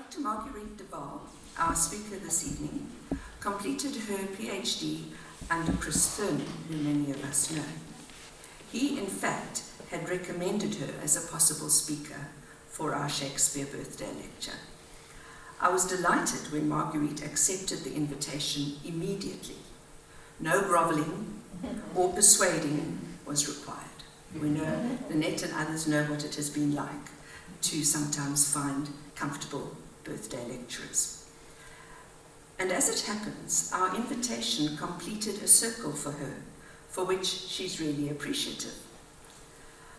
Dr. Marguerite de Waal, our speaker this evening, completed her PhD under Chris Thurman, who many of us know. He, in fact, had recommended her as a possible speaker for our Shakespeare Birthday Lecture. I was delighted when Marguerite accepted the invitation immediately. No grovelling or persuading was required. We know, Lynette and others know what it has been like to sometimes find comfortable birthday lecturers. And as it happens, our invitation completed a circle for her, for which she's really appreciative.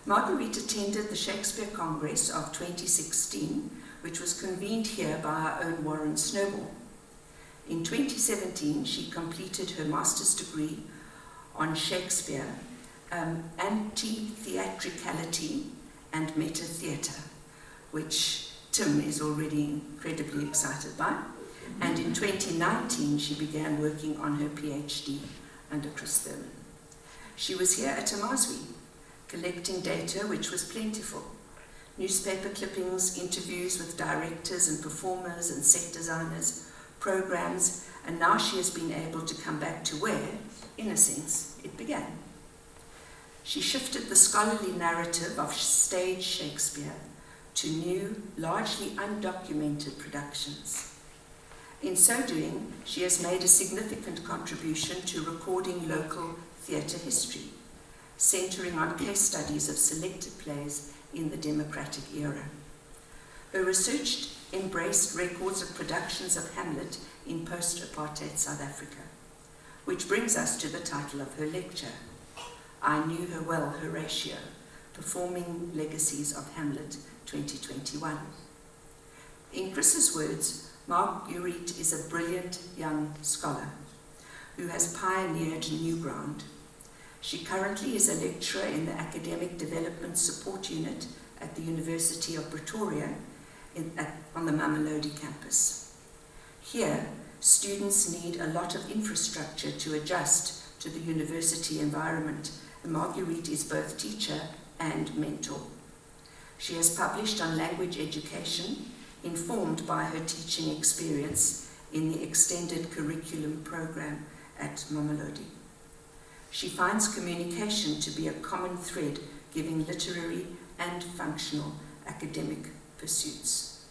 Marguerite attended the Shakespeare Congress of 2016, which was convened here by our own Warren Snowball. In 2017, she completed her master's degree on Shakespeare, anti-theatricality and meta-theatre, which Tim is already incredibly excited by. And in 2019, she began working on her PhD under Chris Thurman. She was here at Amazwi, collecting data which was plentiful. Newspaper clippings, interviews with directors and performers and set designers, programs, and now she has been able to come back to where, in a sense, it began. She shifted the scholarly narrative of stage Shakespeare to new, largely undocumented productions. In so doing, she has made a significant contribution to recording local theatre history, centering on case studies of selected plays in the democratic era. Her research embraced records of productions of Hamlet in post-apartheid South Africa, which brings us to the title of her lecture, I Knew Her Well, Horatio, Performing Legacies of Hamlet 2021. In Chris's words, Marguerite is a brilliant young scholar who has pioneered new ground. She currently is a lecturer in the Academic Development Support Unit at the University of Pretoria on the Mamelodi campus. Here, students need a lot of infrastructure to adjust to the university environment, and Marguerite is both teacher and mentor. She has published on language education, informed by her teaching experience in the extended curriculum program at Mamelodi. She finds communication to be a common thread giving literary and functional academic pursuits.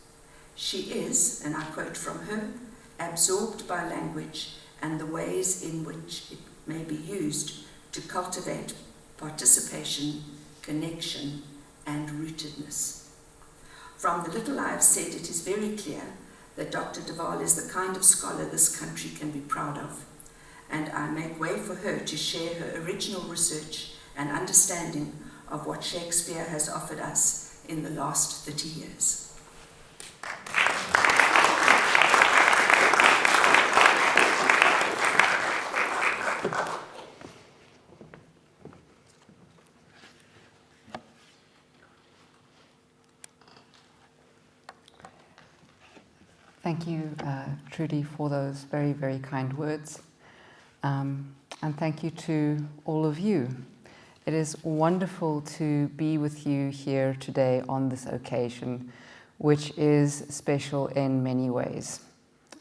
She is, and I quote from her, absorbed by language and the ways in which it may be used to cultivate participation, connection, and rootedness. From the little I have said, it is very clear that Dr. de Waal is the kind of scholar this country can be proud of, and I make way for her to share her original research and understanding of what Shakespeare has offered us in the last 30 years. Thank you, Trudi, for those very, very kind words. And thank you to all of you. It is wonderful to be with you here today on this occasion, which is special in many ways.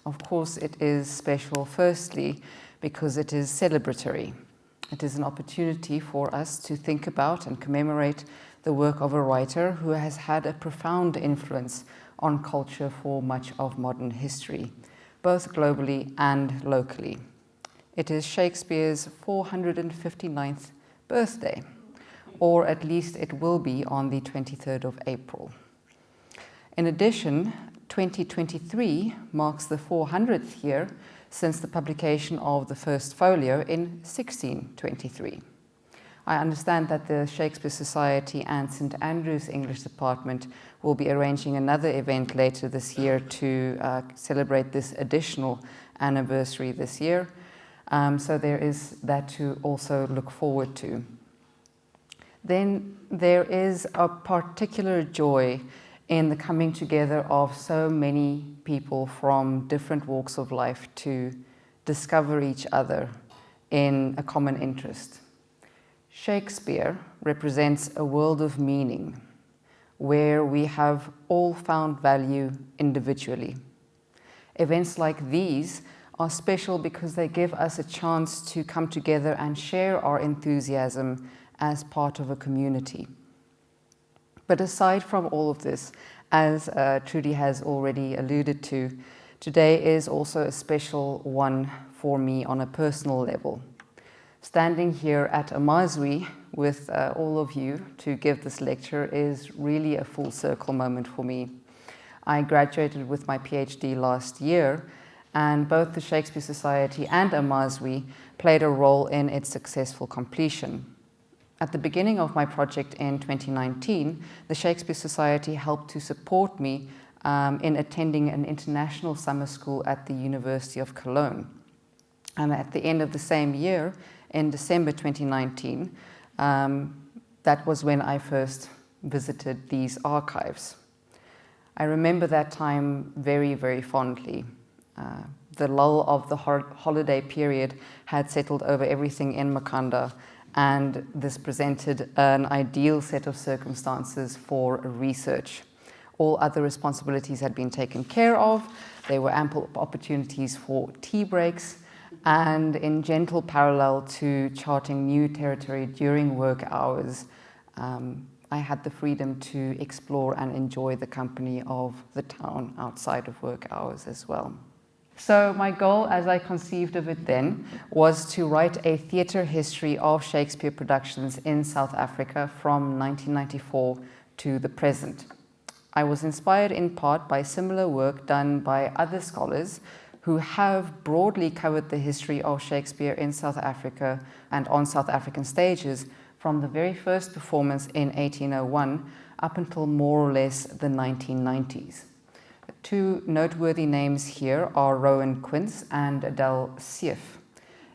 Of course, it is special firstly because it is celebratory. It is an opportunity for us to think about and commemorate the work of a writer who has had a profound influence on culture for much of modern history, both globally and locally. It is Shakespeare's 459th birthday, or at least it will be on the 23rd of April. In addition, 2023 marks the 400th year since the publication of the first folio in 1623. I understand that the Shakespeare Society and St. Andrew's English Department will be arranging another event later this year to celebrate this additional anniversary this year. So there is that to also look forward to. Then there is a particular joy in the coming together of so many people from different walks of life to discover each other in a common interest. Shakespeare represents a world of meaning, where we have all found value individually. Events like these are special because they give us a chance to come together and share our enthusiasm as part of a community. But aside from all of this, as Trudi has already alluded to, today is also a special one for me on a personal level. Standing here at Amazwi with all of you to give this lecture is really a full circle moment for me. I graduated with my PhD last year, and both the Shakespeare Society and Amazwi played a role in its successful completion. At the beginning of my project in 2019, the Shakespeare Society helped to support me in attending an international summer school at the University of Cologne. And at the end of the same year, in December 2019, that was when I first visited these archives. I remember that time very, very fondly. The lull of the holiday period had settled over everything in Makhanda, and this presented an ideal set of circumstances for research. All other responsibilities had been taken care of. There were ample opportunities for tea breaks, and in gentle parallel to charting new territory during work hours, I had the freedom to explore and enjoy the company of the town outside of work hours as well. So my goal, as I conceived of it then, was to write a theatre history of Shakespeare productions in South Africa from 1994 to the present. I was inspired in part by similar work done by other scholars who have broadly covered the history of Shakespeare in South Africa and on South African stages from the very first performance in 1801 up until more or less the 1990s. Two noteworthy names here are Rowan Quince and Adele Sief.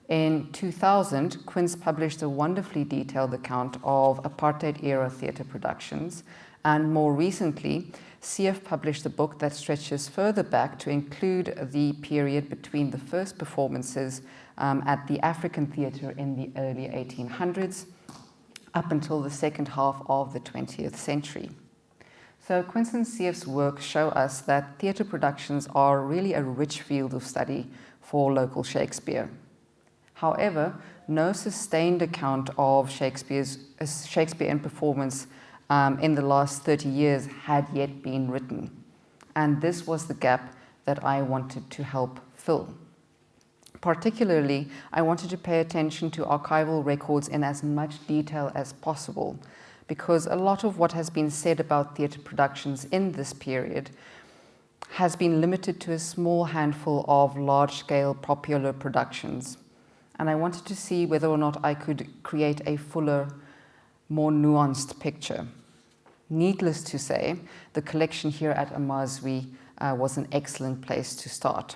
In 2000, Quince published a wonderfully detailed account of apartheid-era theatre productions, and more recently, Sief published a book that stretches further back to include the period between the first performances at the African theatre in the early 1800s up until the second half of the 20th century. So Quince and Sief's work show us that theatre productions are really a rich field of study for local Shakespeare. However, no sustained account of Shakespeare in performance in the last 30 years had yet been written. And this was the gap that I wanted to help fill. Particularly, I wanted to pay attention to archival records in as much detail as possible, because a lot of what has been said about theatre productions in this period has been limited to a small handful of large-scale popular productions. And I wanted to see whether or not I could create a fuller, more nuanced picture. Needless to say, the collection here at Amazwi was an excellent place to start.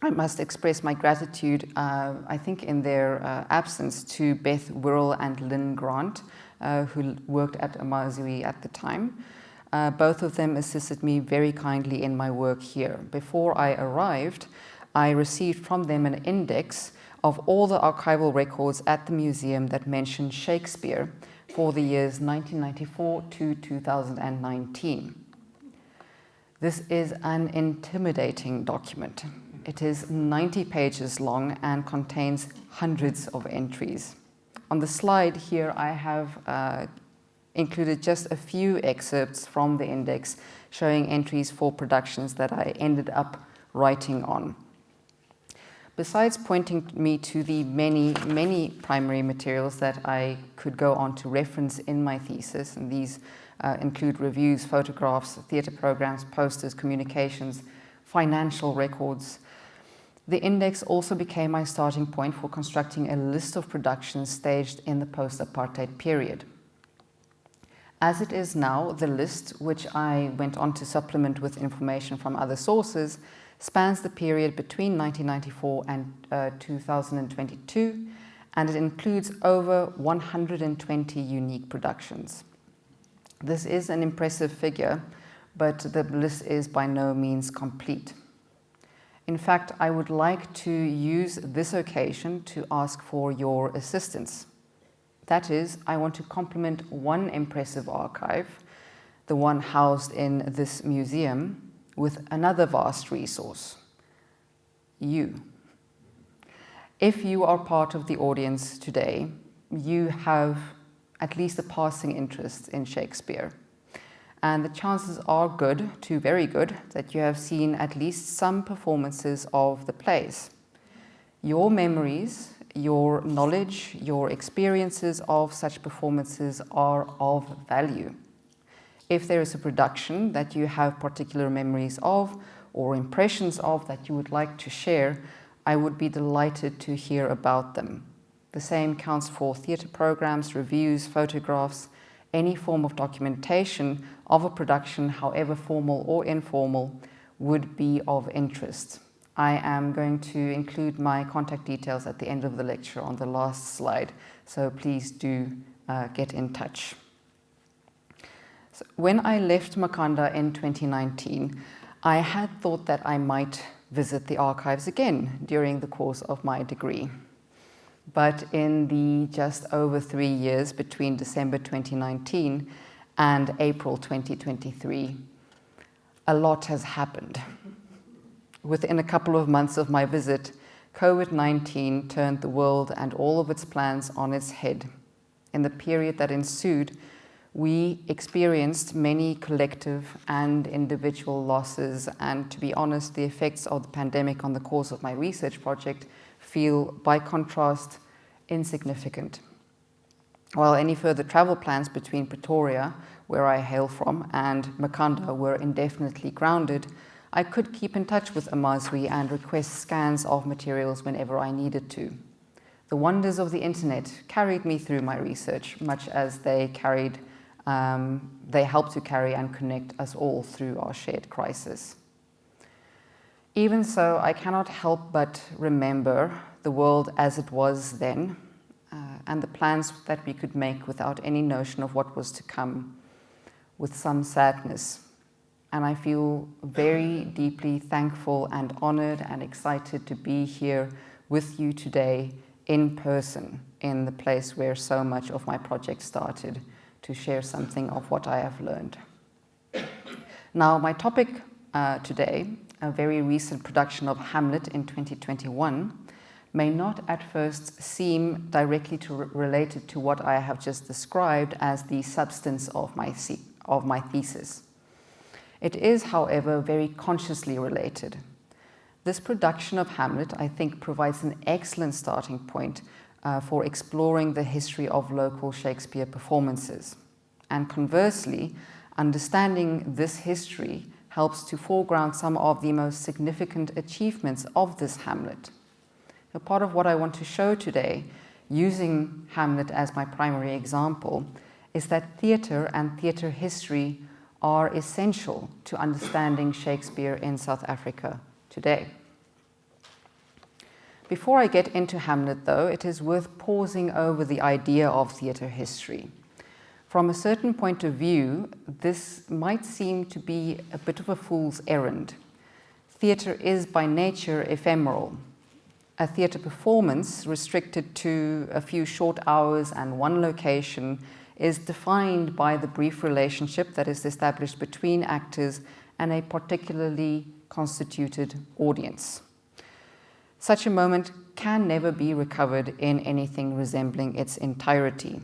I must express my gratitude, I think in their absence, to Beth Wirrell and Lynn Grant, who worked at Amazwi at the time. Both of them assisted me very kindly in my work here. Before I arrived, I received from them an index of all the archival records at the museum that mentioned Shakespeare for the years 1994 to 2019. This is an intimidating document. It is 90 pages long and contains hundreds of entries. On the slide here, I have included just a few excerpts from the index showing entries for productions that I ended up writing on. Besides pointing me to the many primary materials that I could go on to reference in my thesis, and these include reviews, photographs, theatre programs, posters, communications, financial records, the index also became my starting point for constructing a list of productions staged in the post-apartheid period. As it is now, the list, which I went on to supplement with information from other sources, spans the period between 1994 and 2022, and it includes over 120 unique productions. This is an impressive figure, but the list is by no means complete. In fact, I would like to use this occasion to ask for your assistance. That is, I want to complement one impressive archive the one housed in this museum, with another vast resource: you. If you are part of the audience today, you have at least a passing interest in Shakespeare. And the chances are good to very good that you have seen at least some performances of the plays. Your memories, your knowledge, your experiences of such performances are of value. If there is a production that you have particular memories of or impressions of that you would like to share, I would be delighted to hear about them. The same counts for theatre programs, reviews, photographs, any form of documentation of a production, however formal or informal, would be of interest. I am going to include my contact details at the end of the lecture on the last slide, so please do get in touch. So when I left Makhanda in 2019, I had thought that I might visit the archives again during the course of my degree. But in the just over 3 years between December 2019 and April 2023, a lot has happened. Within a couple of months of my visit, COVID-19 turned the world and all of its plans on its head. In the period that ensued, we experienced many collective and individual losses, and to be honest, the effects of the pandemic on the course of my research project feel, by contrast, insignificant. While any further travel plans between Pretoria, where I hail from, and Makhanda were indefinitely grounded, I could keep in touch with Amazwi and request scans of materials whenever I needed to. The wonders of the internet carried me through my research, much as they helped to carry and connect us all through our shared crisis. Even so, I cannot help but remember the world as it was then, and the plans that we could make without any notion of what was to come, with some sadness. And I feel very deeply thankful and honored and excited to be here with you today in person, in the place where so much of my project started, to share something of what I have learned. Now, my topic today, a very recent production of HAMLET in 2021, may not at first seem directly related to what I have just described as the substance of my thesis. It is, however, very consciously related. This production of HAMLET, I think, provides an excellent starting point for exploring the history of local Shakespeare performances. And conversely, understanding this history helps to foreground some of the most significant achievements of this HAMLET. A part of what I want to show today, using HAMLET as my primary example, is that theatre and theatre history are essential to understanding Shakespeare in South Africa today. Before I get into HAMLET, though, it is worth pausing over the idea of theatre history. From a certain point of view, this might seem to be a bit of a fool's errand. Theatre is by nature ephemeral. A theatre performance restricted to a few short hours and one location is defined by the brief relationship that is established between actors and a particularly constituted audience. Such a moment can never be recovered in anything resembling its entirety.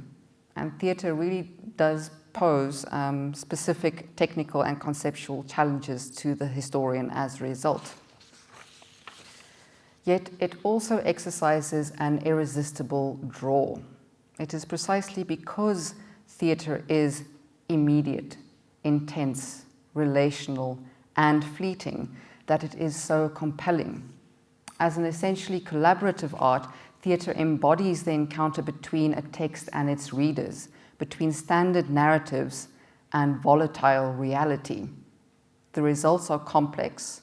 And theatre really does pose specific technical and conceptual challenges to the historian as a result. Yet it also exercises an irresistible draw. It is precisely because theatre is immediate, intense, relational, and fleeting that it is so compelling. As an essentially collaborative art, theatre embodies the encounter between a text and its readers, between standard narratives and volatile reality. The results are complex,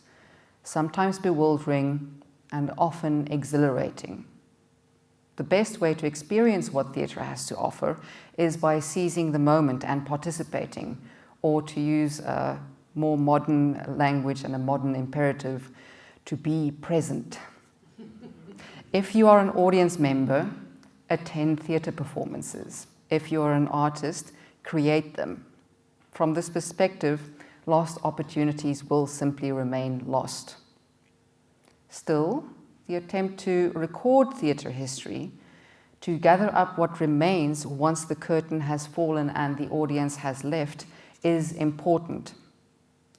sometimes bewildering, and often exhilarating. The best way to experience what theatre has to offer is by seizing the moment and participating, or to use a more modern language and a modern imperative, to be present. If you are an audience member, attend theatre performances. If you are an artist, create them. from this perspective, lost opportunities will simply remain lost. Still, the attempt to record theatre history, to gather up what remains once the curtain has fallen and the audience has left, is important.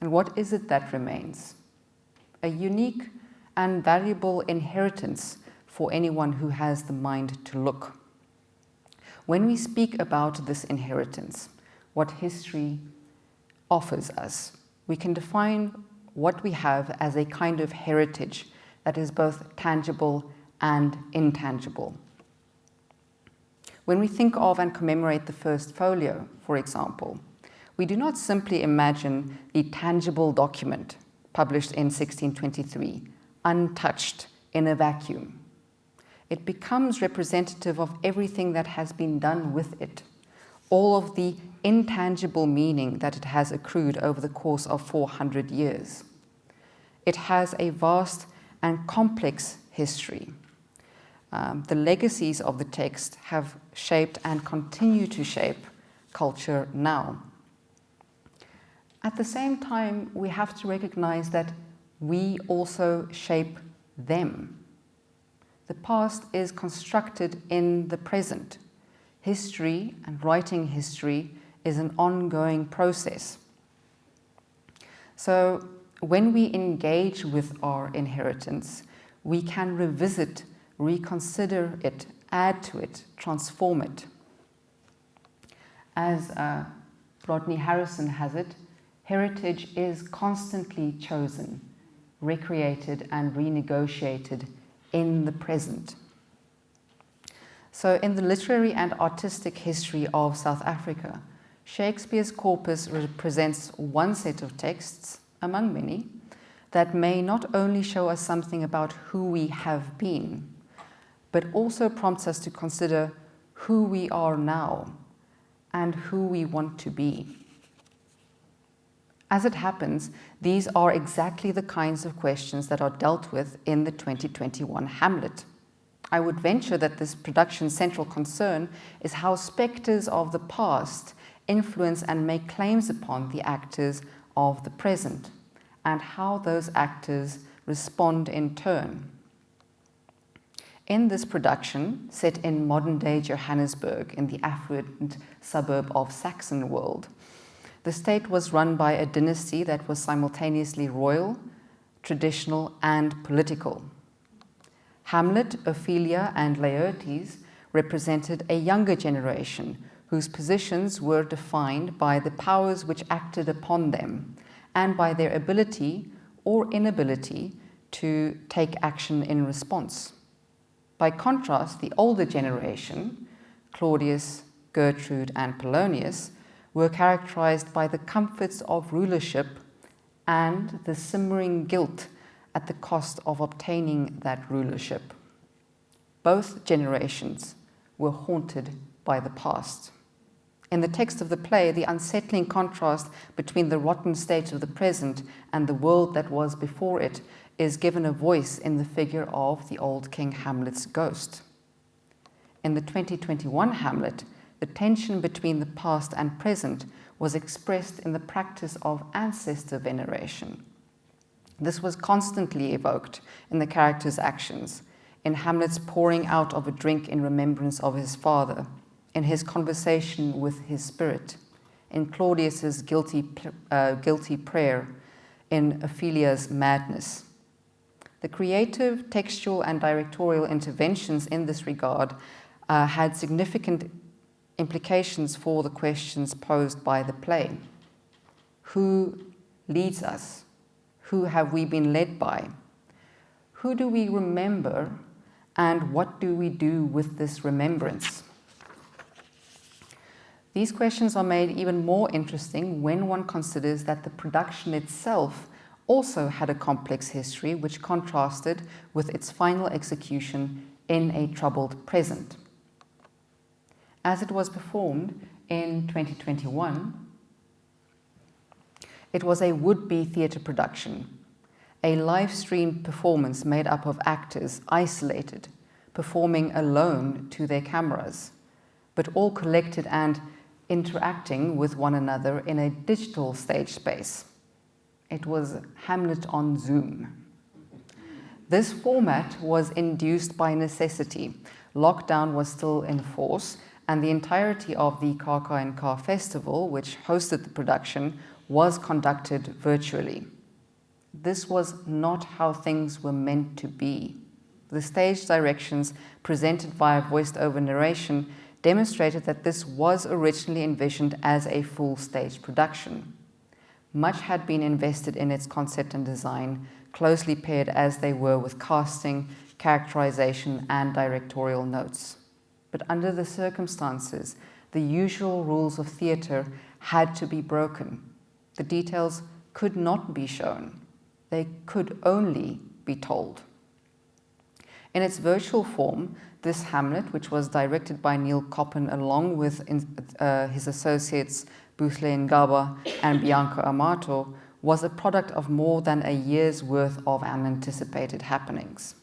And what is it that remains? A unique and valuable inheritance for anyone who has the mind to look. When we speak about this inheritance, what history offers us, we can define what we have as a kind of heritage that is both tangible and intangible. When we think of and commemorate the first folio, for example, we do not simply imagine the tangible document published in 1623, untouched in a vacuum. It becomes representative of everything that has been done with it, all of the intangible meaning that it has accrued over the course of 400 years. It has a vast and complex history. The legacies of the text have shaped and continue to shape culture now. At the same time, we have to recognize that we also shape them. The past is constructed in the present. History and writing history is an ongoing process. So when we engage with our inheritance, we can revisit, reconsider it, add to it, transform it. As Rodney Harrison has it, heritage is constantly chosen, recreated and renegotiated in the present. So in the literary and artistic history of South Africa, Shakespeare's corpus represents one set of texts, among many, that may not only show us something about who we have been, but also prompts us to consider who we are now and who we want to be. As it happens, these are exactly the kinds of questions that are dealt with in the 2021 Hamlet. I would venture that this production's central concern is how spectres of the past influence and make claims upon the actors of the present, and how those actors respond in turn. In this production, set in modern-day Johannesburg in the affluent suburb of Saxonwold, the state was run by a dynasty that was simultaneously royal, traditional, and political. Hamlet, Ophelia, and Laertes represented a younger generation whose positions were defined by the powers which acted upon them and by their ability or inability to take action in response. By contrast, the older generation, Claudius, Gertrude, and Polonius, were characterized by the comforts of rulership and the simmering guilt at the cost of obtaining that rulership. Both generations were haunted by the past. In the text of the play, the unsettling contrast between the rotten state of the present and the world that was before it is given a voice in the figure of the old King Hamlet's ghost. In the 2021 Hamlet, the tension between the past and present was expressed in the practice of ancestor veneration. This was constantly evoked in the character's actions, in Hamlet's pouring out of a drink in remembrance of his father, in his conversation with his spirit, in Claudius's guilty prayer, in Ophelia's madness. The creative, textual, and directorial interventions in this regard had significant implications for the questions posed by the play. Who leads us? Who have we been led by? Who do we remember, and what do we do with this remembrance? These questions are made even more interesting when one considers that the production itself also had a complex history which contrasted with its final execution in a troubled present. As it was performed in 2021, it was a would-be theatre production, a live-streamed performance made up of actors isolated, performing alone to their cameras, but all collected and interacting with one another in a digital stage space. It was Hamlet on Zoom. This format was induced by necessity. Lockdown was still in force, and the entirety of the Kaka and Ka Festival, which hosted the production, was conducted virtually. This was not how things were meant to be. The stage directions presented via voiced-over narration demonstrated that this was originally envisioned as a full stage production. Much had been invested in its concept and design, closely paired as they were with casting, characterization, and directorial notes. But under the circumstances, the usual rules of theatre had to be broken. The details could not be shown. They could only be told. In its virtual form, this Hamlet, which was directed by Neil Coppen along with his associates Bushle Ngaba and Bianca Amato, was a product of more than a year's worth of unanticipated happenings.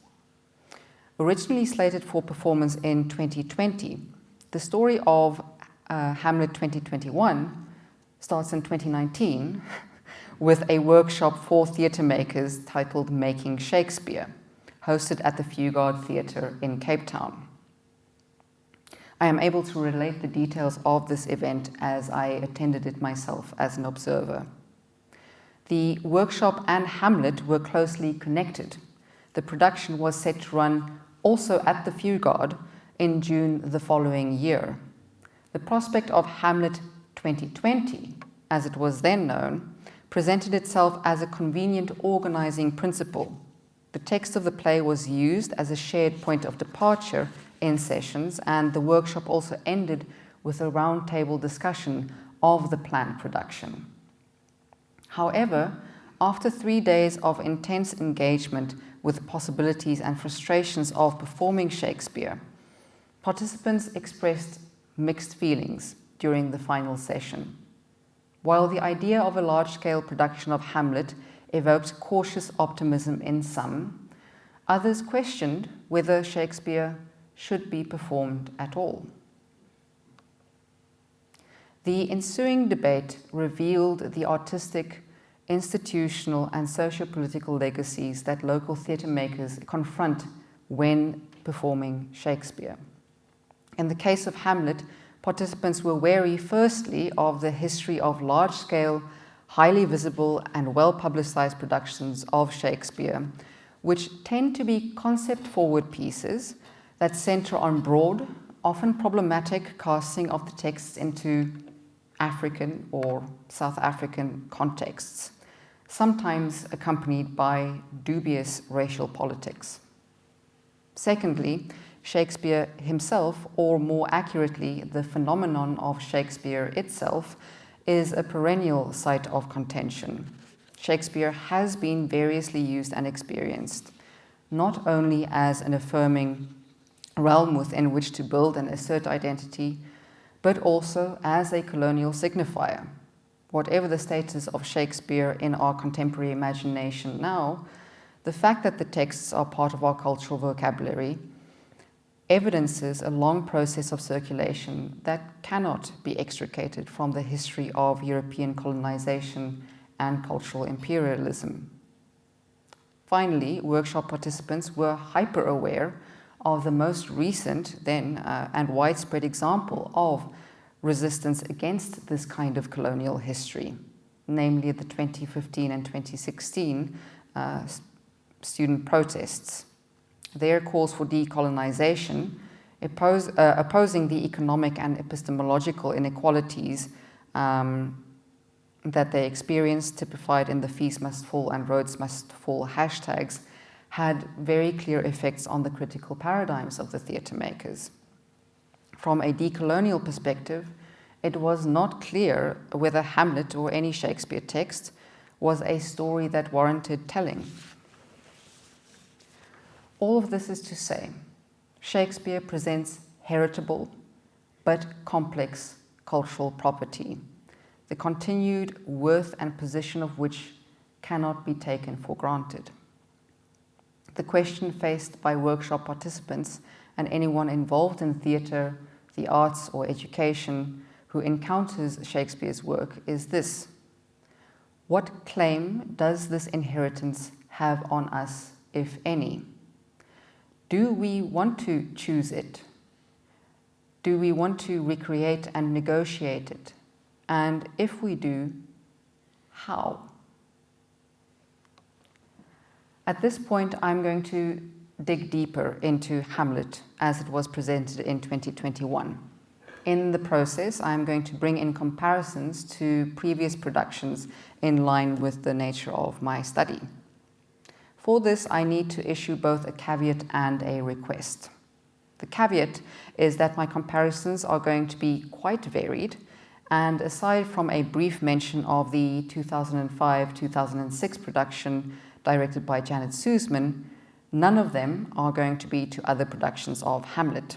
Originally slated for performance in 2020, the story of Hamlet 2021 starts in 2019 with a workshop for theatre makers titled Making Shakespeare, hosted at the Fugard Theatre in Cape Town. I am able to relate the details of this event as I attended it myself as an observer. The workshop and Hamlet were closely connected. The production was set to run also at the Fugard in June the following year. The prospect of Hamlet 2020, as it was then known, presented itself as a convenient organizing principle. The text of the play was used as a shared point of departure in sessions, and the workshop also ended with a roundtable discussion of the planned production. However, after 3 days of intense engagement with the possibilities and frustrations of performing Shakespeare, participants expressed mixed feelings during the final session. While the idea of a large-scale production of Hamlet evoked cautious optimism in some, others questioned whether Shakespeare should be performed at all. The ensuing debate revealed the artistic, institutional, and socio-political legacies that local theatre makers confront when performing Shakespeare. In the case of Hamlet, participants were wary firstly of the history of large-scale, highly visible and well-publicized productions of Shakespeare, which tend to be concept-forward pieces that center on broad, often problematic casting of the texts into African or South African contexts, sometimes accompanied by dubious racial politics. Secondly, Shakespeare himself, or more accurately, the phenomenon of Shakespeare itself, is a perennial site of contention. Shakespeare has been variously used and experienced, not only as an affirming realm within which to build and assert identity, but also as a colonial signifier. Whatever the status of Shakespeare in our contemporary imagination now, the fact that the texts are part of our cultural vocabulary evidences a long process of circulation that cannot be extricated from the history of European colonization and cultural imperialism. Finally, workshop participants were hyper-aware of the most recent then and widespread example of resistance against this kind of colonial history, namely the 2015 and 2016 student protests. Their calls for decolonization, opposing the economic and epistemological inequalities that they experienced, typified in the Fees Must Fall and Roads Must Fall hashtags, had very clear effects on the critical paradigms of the theatre makers. From a decolonial perspective, it was not clear whether Hamlet or any Shakespeare text was a story that warranted telling. All of this is to say, Shakespeare presents heritable but complex cultural property, the continued worth and position of which cannot be taken for granted. The question faced by workshop participants and anyone involved in theatre, the arts, or education who encounters Shakespeare's work is this: what claim does this inheritance have on us, if any? Do we want to choose it? Do we want to recreate and negotiate it? And if we do, how? At this point, I'm going to dig deeper into Hamlet as it was presented in 2021. In the process, I'm going to bring in comparisons to previous productions in line with the nature of my study. For this, I need to issue both a caveat and a request. The caveat is that my comparisons are going to be quite varied, and aside from a brief mention of the 2005-2006 production directed by Janet Suzman, none of them are going to be to other productions of Hamlet.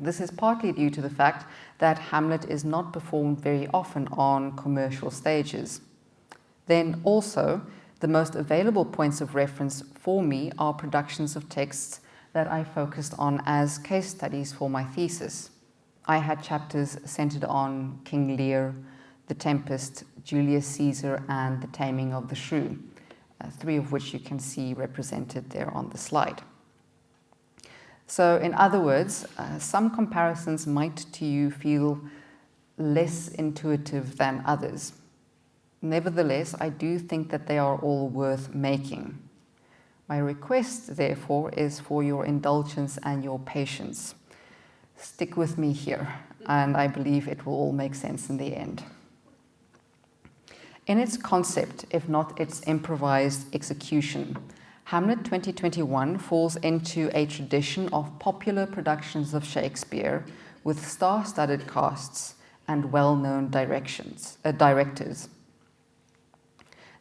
This is partly due to the fact that Hamlet is not performed very often on commercial stages. Then also, the most available points of reference for me are productions of texts that I focused on as case studies for my thesis. I had chapters centered on King Lear, The Tempest, Julius Caesar, and The Taming of the Shrew, three of which you can see represented there on the slide. So in other words, some comparisons might to you feel less intuitive than others. Nevertheless, I do think that they are all worth making. My request, therefore, is for your indulgence and your patience. Stick with me here, and I believe it will all make sense in the end. In its concept, if not its improvised execution, Hamlet 2021 falls into a tradition of popular productions of Shakespeare with star-studded casts and well-known directors.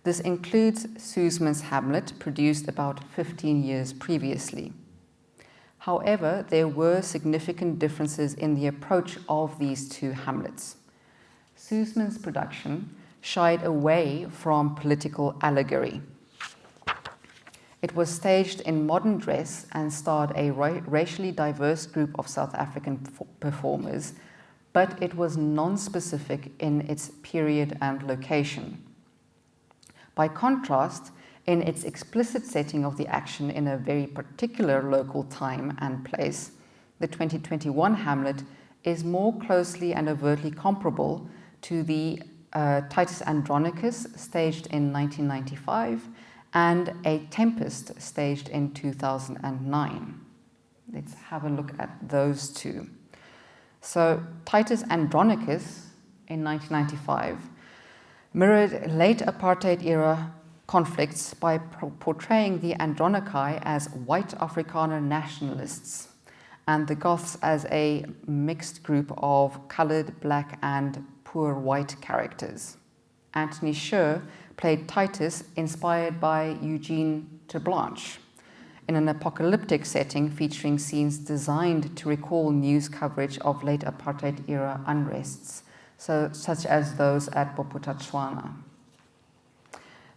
This includes Suzman's Hamlet, produced about 15 years previously. However, there were significant differences in the approach of these two Hamlets. Suzman's production shied away from political allegory. It was staged in modern dress and starred a racially diverse group of South African performers, but it was non-specific in its period and location. By contrast, in its explicit setting of the action in a very particular local time and place, the 2021 Hamlet is more closely and overtly comparable to the Titus Andronicus, staged in 1995, and A Tempest, staged in 2009. Let's have a look at those two. So, Titus Andronicus in 1995 mirrored late apartheid era conflicts by portraying the Andronici as white Afrikaner nationalists and the Goths as a mixed group of colored, black, and poor white characters. Anthony Sher played Titus, inspired by Eugene de Blanche, in an apocalyptic setting featuring scenes designed to recall news coverage of late apartheid era unrests, such as those at Bophuthatswana.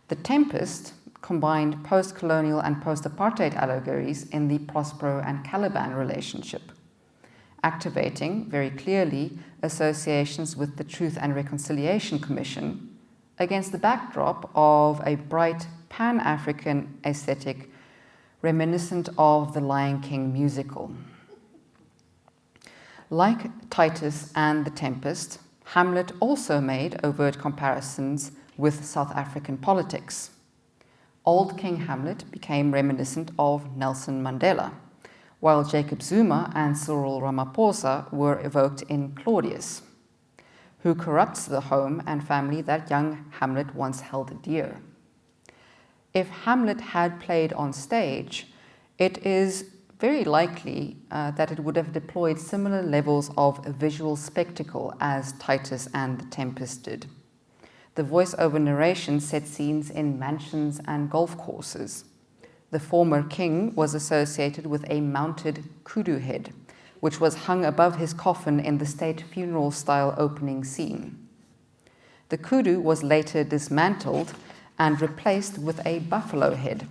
The Tempest combined post-colonial and post-apartheid allegories in the Prospero and Caliban relationship, activating very clearly associations with the Truth and Reconciliation Commission against the backdrop of a bright Pan-African aesthetic reminiscent of the Lion King musical. Like Titus and The Tempest, Hamlet also made overt comparisons with South African politics. Old King Hamlet became reminiscent of Nelson Mandela, while Jacob Zuma and Cyril Ramaphosa were evoked in Claudius, who corrupts the home and family that young Hamlet once held dear. If Hamlet had played on stage, it is very likely that it would have deployed similar levels of visual spectacle as Titus and The Tempest did. The voice-over narration set scenes in mansions and golf courses. The former king was associated with a mounted kudu head, which was hung above his coffin in the state funeral-style opening scene. The kudu was later dismantled and replaced with a buffalo head,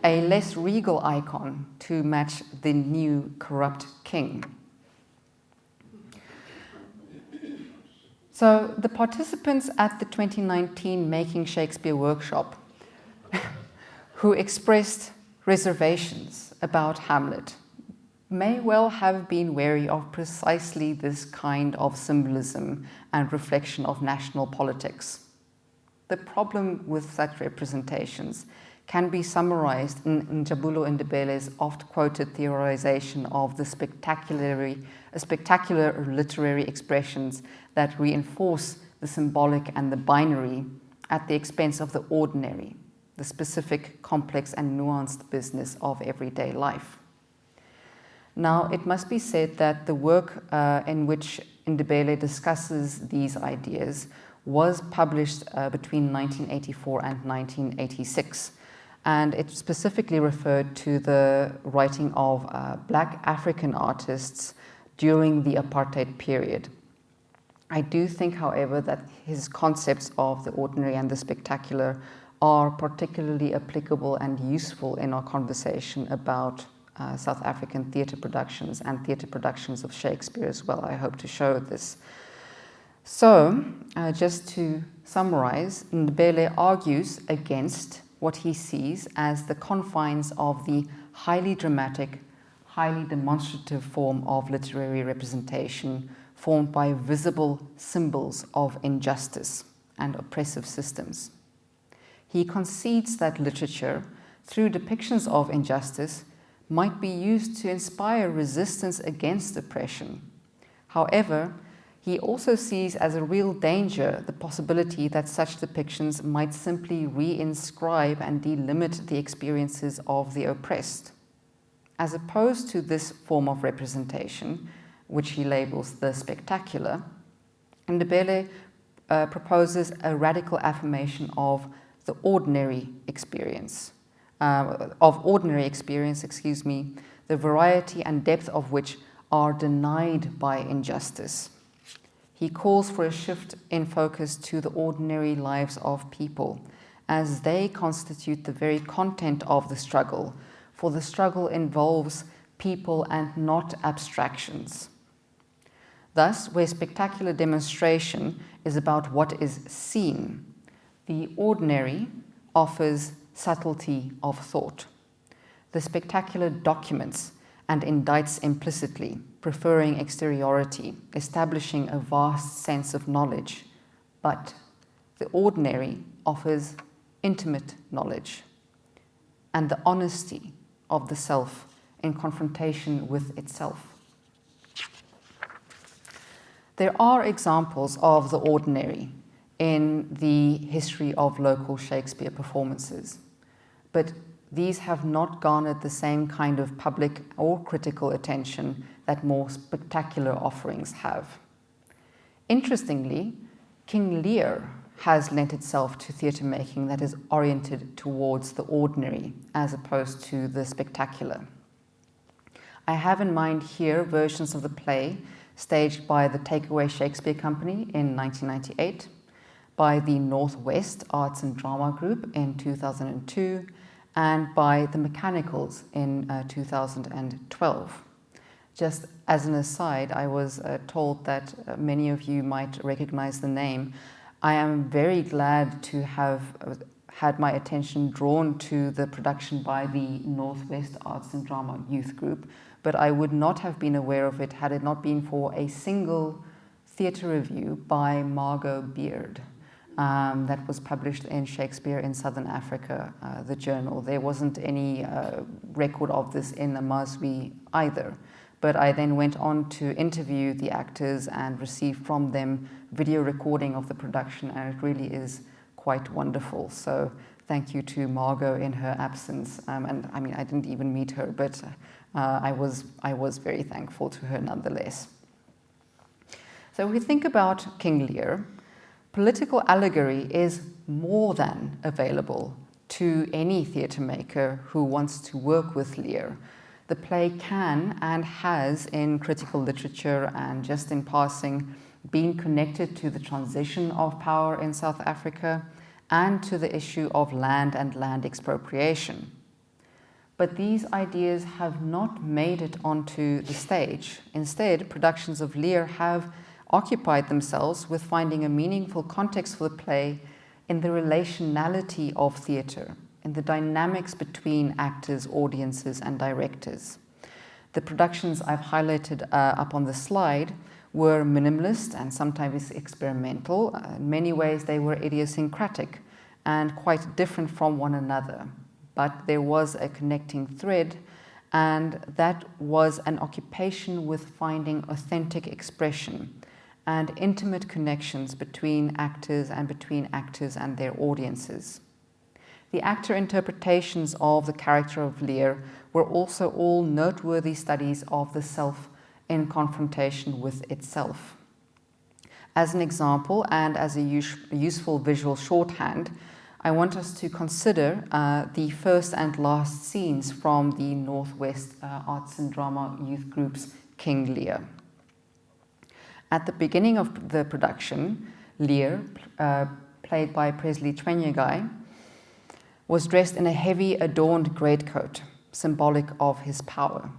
a less regal icon to match the new corrupt king. So the participants at the 2019 Making Shakespeare workshop who expressed reservations about Hamlet may well have been wary of precisely this kind of symbolism and reflection of national politics. The problem with such representations can be summarized in Njabulo Ndebele's oft-quoted theorization of the spectacular literary expressions that reinforce the symbolic and the binary at the expense of the ordinary, the specific, complex, and nuanced business of everyday life. Now, it must be said that the work in which Ndebele discusses these ideas was published between 1984 and 1986, and it specifically referred to the writing of Black African artists during the apartheid period. I do think, however, that his concepts of the ordinary and the spectacular are particularly applicable and useful in our conversation about South African theatre productions and theatre productions of Shakespeare as well. I hope to show this. So, just to summarize, Ndebele argues against what he sees as the confines of the highly dramatic, highly demonstrative form of literary representation formed by visible symbols of injustice and oppressive systems. He concedes that literature, through depictions of injustice, might be used to inspire resistance against oppression. However, he also sees as a real danger the possibility that such depictions might simply reinscribe and delimit the experiences of the oppressed. As opposed to this form of representation, which he labels the spectacular, Ndebele proposes a radical affirmation of the ordinary experience, the variety and depth of which are denied by injustice. He calls for a shift in focus to the ordinary lives of people, as they constitute the very content of the struggle, for the struggle involves people and not abstractions. Thus, where spectacular demonstration is about what is seen, the ordinary offers subtlety of thought. The spectacular documents and indicts implicitly, preferring exteriority, establishing a vast sense of knowledge, but the ordinary offers intimate knowledge and the honesty of the self in confrontation with itself. There are examples of the ordinary in the history of local Shakespeare performances, but these have not garnered the same kind of public or critical attention that more spectacular offerings have. Interestingly, King Lear has lent itself to theatre making that is oriented towards the ordinary as opposed to the spectacular. I have in mind here versions of the play staged by the Takeaway Shakespeare Company in 1998, by the Northwest Arts and Drama Group in 2002, and by the Mechanicals in 2012. Just as an aside, I was told that many of you might recognize the name. I am very glad to have had my attention drawn to the production by the Northwest Arts and Drama Youth Group, but I would not have been aware of it had it not been for a single theatre review by Margot Beard. That was published in Shakespeare in Southern Africa, the journal. There wasn't any record of this in Amazwi either. But I then went on to interview the actors and received from them video recording of the production, and it really is quite wonderful. So thank you to Margot in her absence. And I mean, I didn't even meet her, but I was very thankful to her nonetheless. So if we think about King Lear, political allegory is more than available to any theatre maker who wants to work with Lear. The play can and has in critical literature and just in passing been connected to the transition of power in South Africa and to the issue of land and land expropriation. But these ideas have not made it onto the stage. Instead, productions of Lear have occupied themselves with finding a meaningful context for the play in the relationality of theatre, in the dynamics between actors, audiences, and directors. The productions I've highlighted up on the slide were minimalist and sometimes experimental. In many ways, they were idiosyncratic and quite different from one another. But there was a connecting thread, and that was an occupation with finding authentic expression and intimate connections between actors and their audiences. The actor interpretations of the character of Lear were also all noteworthy studies of the self in confrontation with itself. As an example, and as a useful visual shorthand, I want us to consider the first and last scenes from the Northwest Arts and Drama Youth Group's King Lear. At the beginning of the production, Lear, played by Presley Twenyegai, was dressed in a heavy adorned greatcoat, symbolic of his power.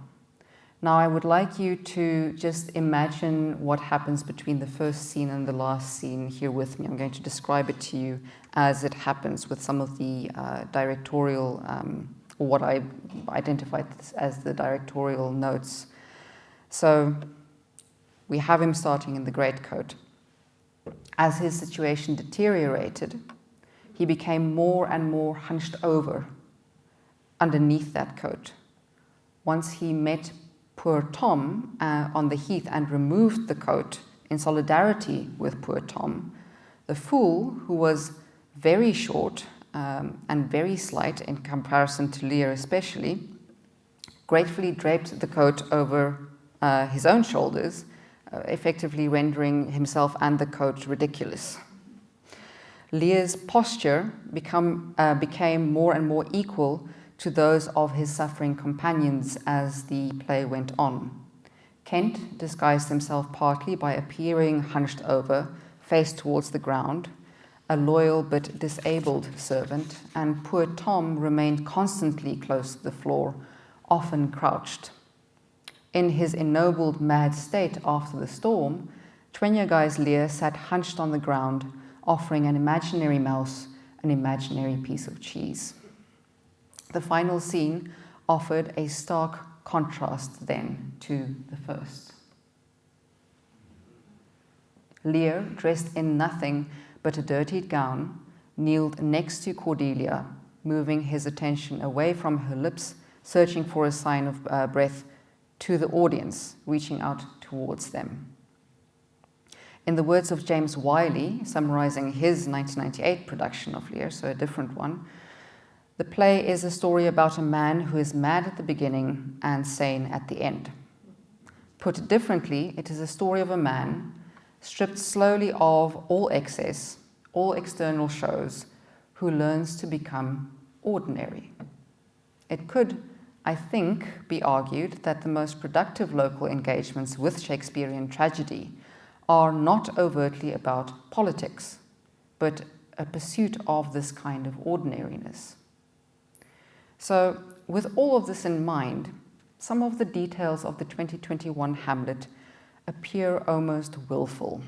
Now I would like you to just imagine what happens between the first scene and the last scene here with me. I'm going to describe it to you as it happens with some of the directorial, or what I identified as the directorial notes. So we have him starting in the greatcoat. As his situation deteriorated, he became more and more hunched over underneath that coat. Once he met poor Tom on the heath and removed the coat in solidarity with poor Tom, the fool, who was very short and very slight in comparison to Lear especially, gratefully draped the coat over his own shoulders, effectively rendering himself and the coat ridiculous. Lear's posture became more and more equal to those of his suffering companions as the play went on. Kent disguised himself partly by appearing hunched over, face towards the ground, a loyal but disabled servant, and poor Tom remained constantly close to the floor, often crouched. In his ennobled mad state after the storm, Twenyagai's Lear sat hunched on the ground, offering an imaginary mouse an imaginary piece of cheese. The final scene offered a stark contrast then to the first. Lear, dressed in nothing but a dirtied gown, kneeled next to Cordelia, moving his attention away from her lips, searching for a sign of breath, to the audience, reaching out towards them. In the words of James Wiley, summarizing his 1998 production of Lear, so a different one, the play is a story about a man who is mad at the beginning and sane at the end. Put differently, it is a story of a man stripped slowly of all excess, all external shows, who learns to become ordinary. It could, I think, be argued that the most productive local engagements with Shakespearean tragedy are not overtly about politics, but a pursuit of this kind of ordinariness. So, with all of this in mind, some of the details of the 2021 Hamlet appear almost willful.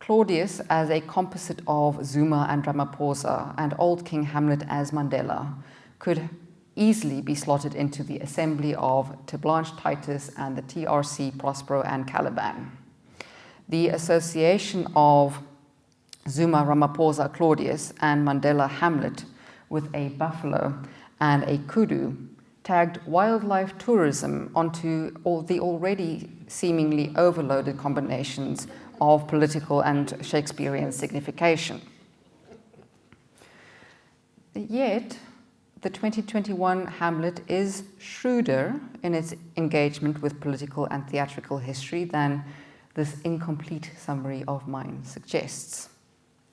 Claudius as a composite of Zuma and Ramaphosa, and Old King Hamlet as Mandela, could easily be slotted into the assembly of To Blanche Titus and the TRC Prospero and Caliban. The association of Zuma, Ramaphosa, Claudius, and Mandela Hamlet with a buffalo and a kudu tagged wildlife tourism onto all the already seemingly overloaded combinations of political and Shakespearean signification. Yet, the 2021 Hamlet is shrewder in its engagement with political and theatrical history than this incomplete summary of mine suggests.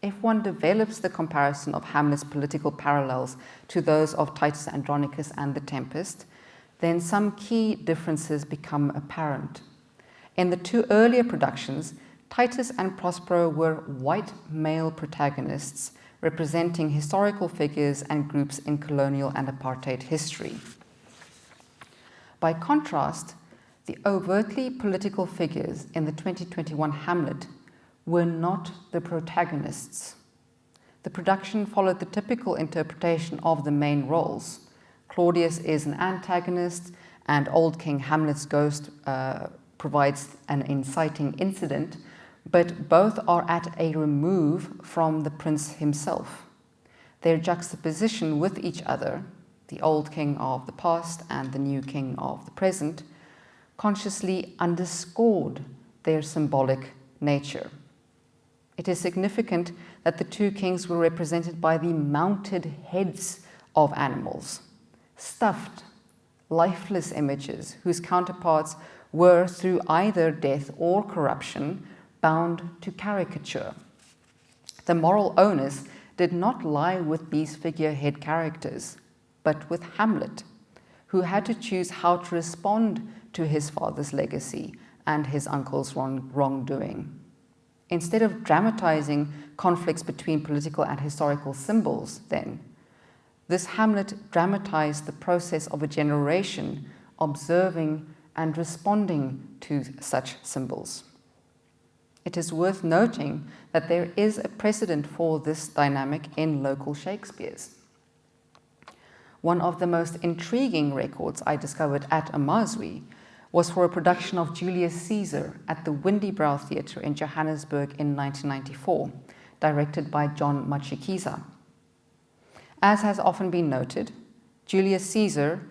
If one develops the comparison of Hamlet's political parallels to those of Titus Andronicus and The Tempest, then some key differences become apparent. In the two earlier productions, Titus and Prospero were white male protagonists representing historical figures and groups in colonial and apartheid history. By contrast, the overtly political figures in the 2021 Hamlet were not the protagonists. The production followed the typical interpretation of the main roles. Claudius is an antagonist, and old King Hamlet's ghost provides an inciting incident, but both are at a remove from the prince himself. Their juxtaposition with each other, the old king of the past and the new king of the present, consciously underscored their symbolic nature. It is significant that the two kings were represented by the mounted heads of animals, stuffed, lifeless images whose counterparts were, through either death or corruption, bound to caricature. The moral onus did not lie with these figurehead characters, but with Hamlet, who had to choose how to respond to his father's legacy and his uncle's wrongdoing. Instead of dramatizing conflicts between political and historical symbols, then, this Hamlet dramatized the process of a generation observing and responding to such symbols. It is worth noting that there is a precedent for this dynamic in local Shakespeares. One of the most intriguing records I discovered at Amazwi was for a production of Julius Caesar at the Windybrow Theatre in Johannesburg in 1994, directed by John Matshikiza. As has often been noted, Julius Caesar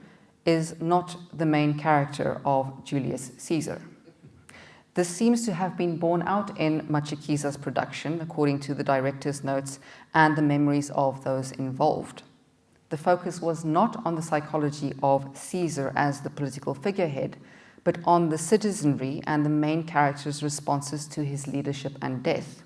is not the main character of Julius Caesar. This seems to have been borne out in Matshikiza's production, according to the director's notes and the memories of those involved. The focus was not on the psychology of Caesar as the political figurehead, but on the citizenry and the main character's responses to his leadership and death.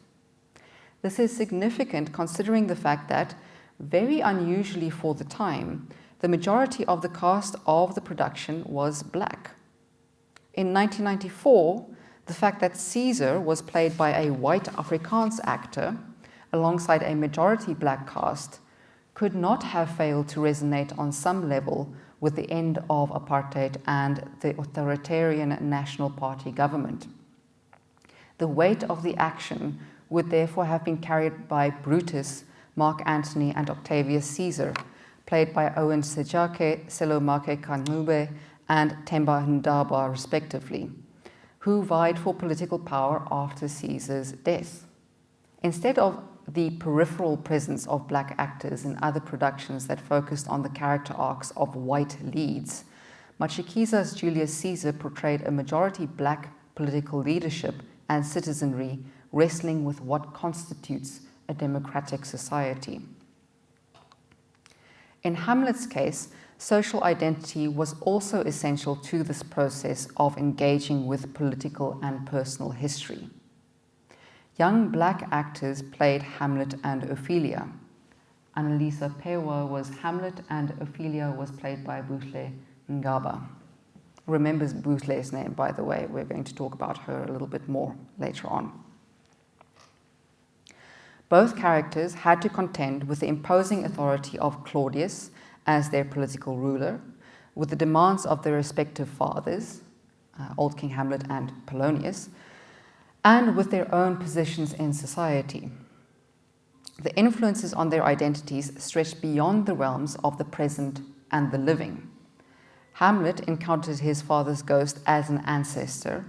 This is significant considering the fact that, very unusually for the time, the majority of the cast of the production was black. In 1994, the fact that Caesar was played by a white Afrikaans actor alongside a majority black cast could not have failed to resonate on some level with the end of apartheid and the authoritarian National Party government. The weight of the action would therefore have been carried by Brutus, Mark Antony, and Octavius Caesar, played by Owen Sejake, Selomake Kanube, and Themba Ndaba, respectively, who vied for political power after Caesar's death. Instead of the peripheral presence of black actors in other productions that focused on the character arcs of white leads, Matshikiza's Julius Caesar portrayed a majority black political leadership and citizenry wrestling with what constitutes a democratic society. In Hamlet's case, social identity was also essential to this process of engaging with political and personal history. Young black actors played Hamlet and Ophelia. Annalisa Pewa was Hamlet and Ophelia was played by Buhle Ngaba. Remembers Buhle's name, by the way. We're going to talk about her a little bit more later on. Both characters had to contend with the imposing authority of Claudius as their political ruler, with the demands of their respective fathers, Old King Hamlet and Polonius, and with their own positions in society. The influences on their identities stretched beyond the realms of the present and the living. Hamlet encountered his father's ghost as an ancestor,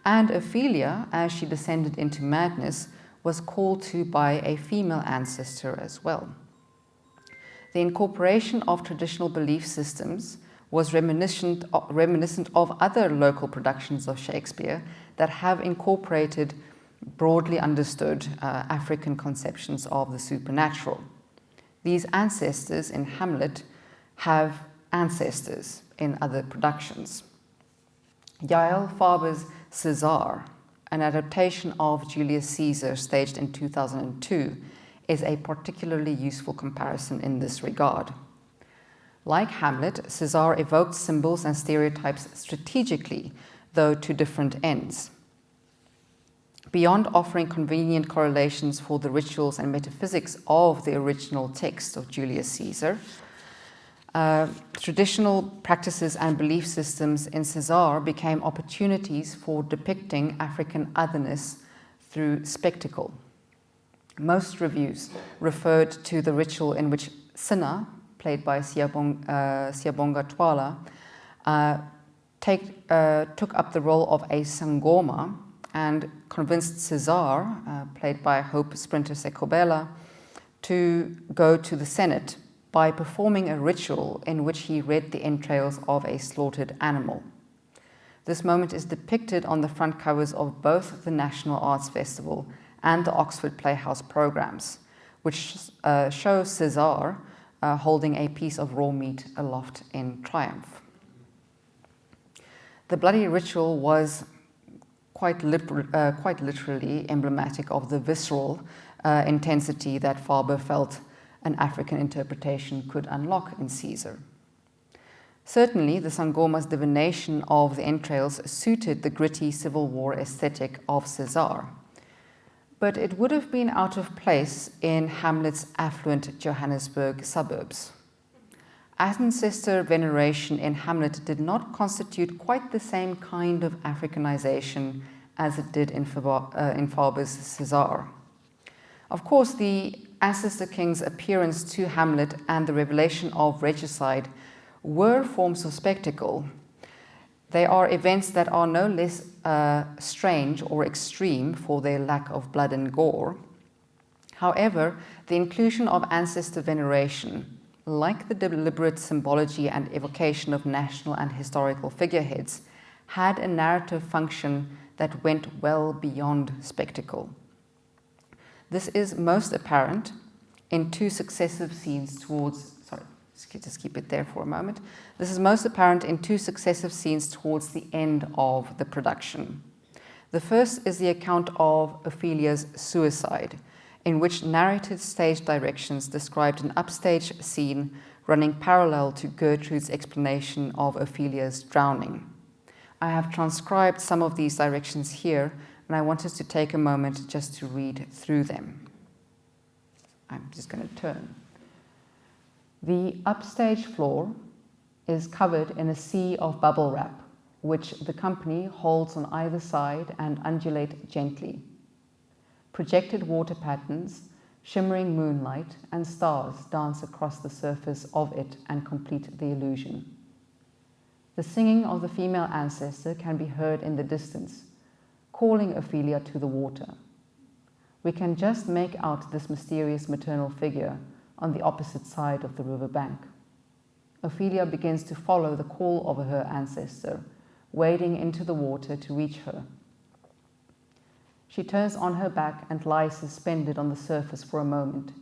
and Ophelia, as she descended into madness, was called to by a female ancestor as well. The incorporation of traditional belief systems was reminiscent of other local productions of Shakespeare that have incorporated broadly understood African conceptions of the supernatural. These ancestors in Hamlet have ancestors in other productions. Yael Faber's Caesar, an adaptation of Julius Caesar staged in 2002, is a particularly useful comparison in this regard. Like Hamlet, Caesar evoked symbols and stereotypes strategically, though to different ends. Beyond offering convenient correlations for the rituals and metaphysics of the original text of Julius Caesar, Traditional practices and belief systems in César became opportunities for depicting African otherness through spectacle. Most reviews referred to the ritual in which Sinna, played by Siyabonga Twala, took up the role of a sangoma and convinced César, played by Hope Sprinter Sekobela, to go to the Senate by performing a ritual in which he read the entrails of a slaughtered animal. This moment is depicted on the front covers of both the National Arts Festival and the Oxford Playhouse programs, which show César holding a piece of raw meat aloft in triumph. The bloody ritual was quite literally emblematic of the visceral intensity that Faber felt an African interpretation could unlock in Caesar. Certainly, the Sangoma's divination of the entrails suited the gritty civil war aesthetic of César, but it would have been out of place in Hamlet's affluent Johannesburg suburbs. Ancestor veneration in Hamlet did not constitute quite the same kind of Africanization as it did in Faber's César. Of course, the ancestor king's appearance to Hamlet and the revelation of regicide were forms of spectacle. They are events that are no less strange or extreme for their lack of blood and gore. However, the inclusion of ancestor veneration, like the deliberate symbology and evocation of national and historical figureheads, had a narrative function that went well beyond spectacle. This is most apparent in two successive scenes towards, just keep it there for a moment. This is most apparent in two successive scenes towards the end of the production. The first is the account of Ophelia's suicide, in which narrated stage directions described an upstage scene running parallel to Gertrude's explanation of Ophelia's drowning. I have transcribed some of these directions here, and I wanted to take a moment just to read through them. I'm just going to turn. The upstage floor is covered in a sea of bubble wrap, which the company holds on either side and undulate gently. Projected water patterns, shimmering moonlight, and stars dance across the surface of it and complete the illusion. The singing of the female ancestor can be heard in the distance, calling Ophelia to the water. We can just make out this mysterious maternal figure on the opposite side of the river bank. Ophelia begins to follow the call of her ancestor, wading into the water to reach her. She turns on her back and lies suspended on the surface for a moment,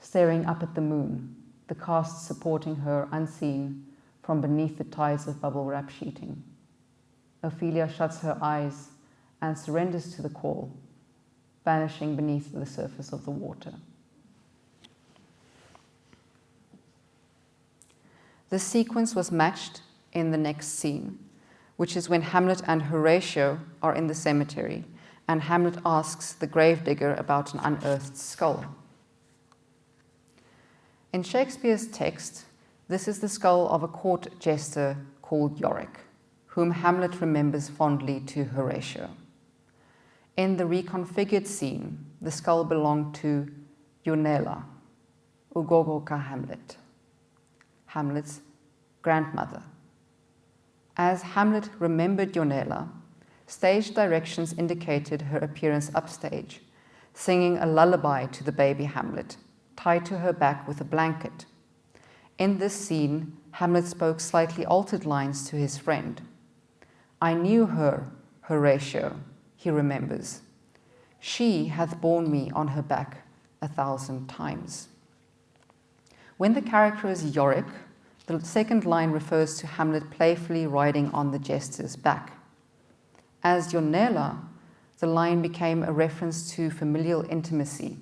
staring up at the moon, the cast supporting her unseen from beneath the tides of bubble wrap sheeting. Ophelia shuts her eyes and surrenders to the call, vanishing beneath the surface of the water. This sequence was matched in the next scene, which is when Hamlet and Horatio are in the cemetery, and Hamlet asks the gravedigger about an unearthed skull. In Shakespeare's text, this is the skull of a court jester called Yorick, whom Hamlet remembers fondly to Horatio. In the reconfigured scene, the skull belonged to Yonela, ugogo ka Hamlet, Hamlet's grandmother. As Hamlet remembered Yonela, stage directions indicated her appearance upstage, singing a lullaby to the baby Hamlet, tied to her back with a blanket. In this scene, Hamlet spoke slightly altered lines to his friend. "I knew her, Horatio," he remembers. "She hath borne me on her back 1,000 times." When the character is Yorick, the second line refers to Hamlet playfully riding on the jester's back. As Yonela, the line became a reference to familial intimacy,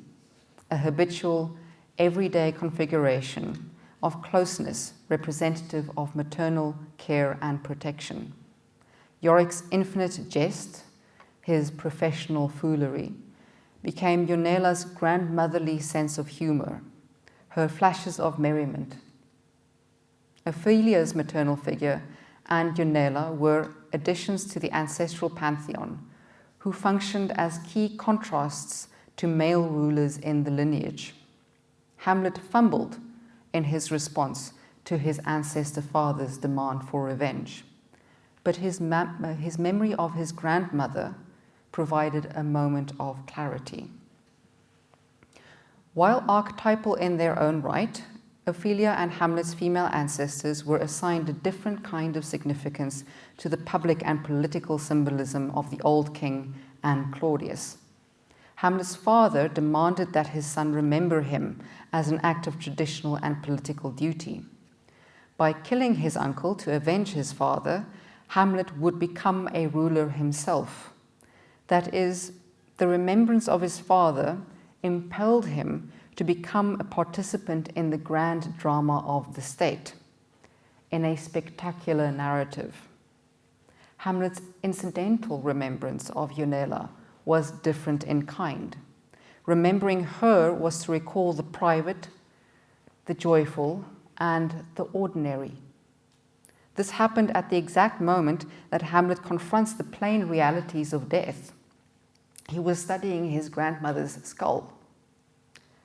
a habitual, everyday configuration of closeness representative of maternal care and protection. Yorick's infinite jest, his professional foolery, became Yonela's grandmotherly sense of humor, her flashes of merriment. Ophelia's maternal figure, and Yonela were additions to the ancestral pantheon, who functioned as key contrasts to male rulers in the lineage. Hamlet fumbled in his response to his ancestor father's demand for revenge, but his memory of his grandmother provided a moment of clarity. While archetypal in their own right, Ophelia and Hamlet's female ancestors were assigned a different kind of significance to the public and political symbolism of the old king and Claudius. Hamlet's father demanded that his son remember him as an act of traditional and political duty. By killing his uncle to avenge his father, Hamlet would become a ruler himself. That is, the remembrance of his father impelled him to become a participant in the grand drama of the state, in a spectacular narrative. Hamlet's incidental remembrance of Yonela was different in kind. Remembering her was to recall the private, the joyful, and the ordinary. This happened at the exact moment that Hamlet confronts the plain realities of death. He was studying his grandmother's skull.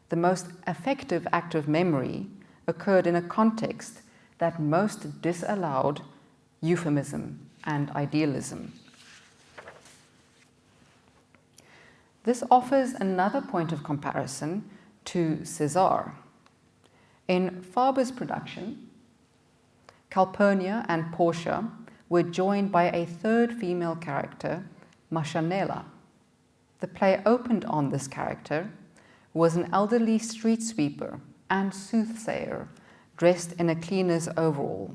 The most effective act of memory occurred in a context that most disallowed euphemism and idealism. This offers another point of comparison to Caesar. In Faber's production, Calpurnia and Portia were joined by a third female character, Makhanda. The play opened on this character, was an elderly street sweeper and soothsayer dressed in a cleaner's overall.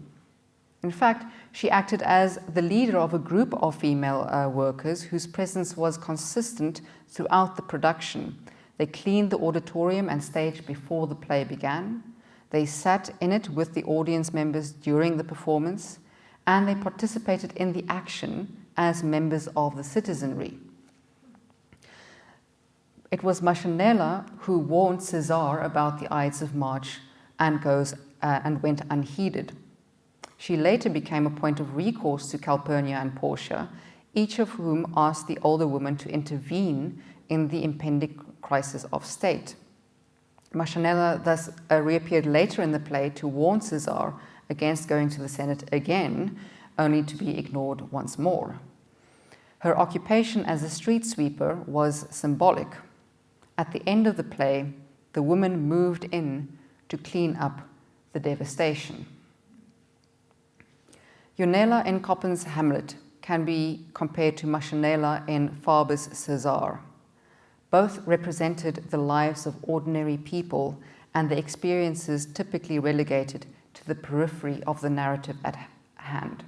In fact, she acted as the leader of a group of female workers whose presence was consistent throughout the production. They cleaned the auditorium and stage before the play began. They sat in it with the audience members during the performance, and they participated in the action as members of the citizenry. It was Makhanda who warned Caesar about the Ides of March and went unheeded. She later became a point of recourse to Calpurnia and Portia, each of whom asked the older woman to intervene in the impending crisis of state. Makhanda thus reappeared later in the play to warn Caesar against going to the Senate again, only to be ignored once more. Her occupation as a street sweeper was symbolic. At the end of the play, the woman moved in to clean up the devastation. Yonela in Coppen's Hamlet can be compared to Makhanda in Faber's Caesar. Both represented the lives of ordinary people and the experiences typically relegated to the periphery of the narrative at hand.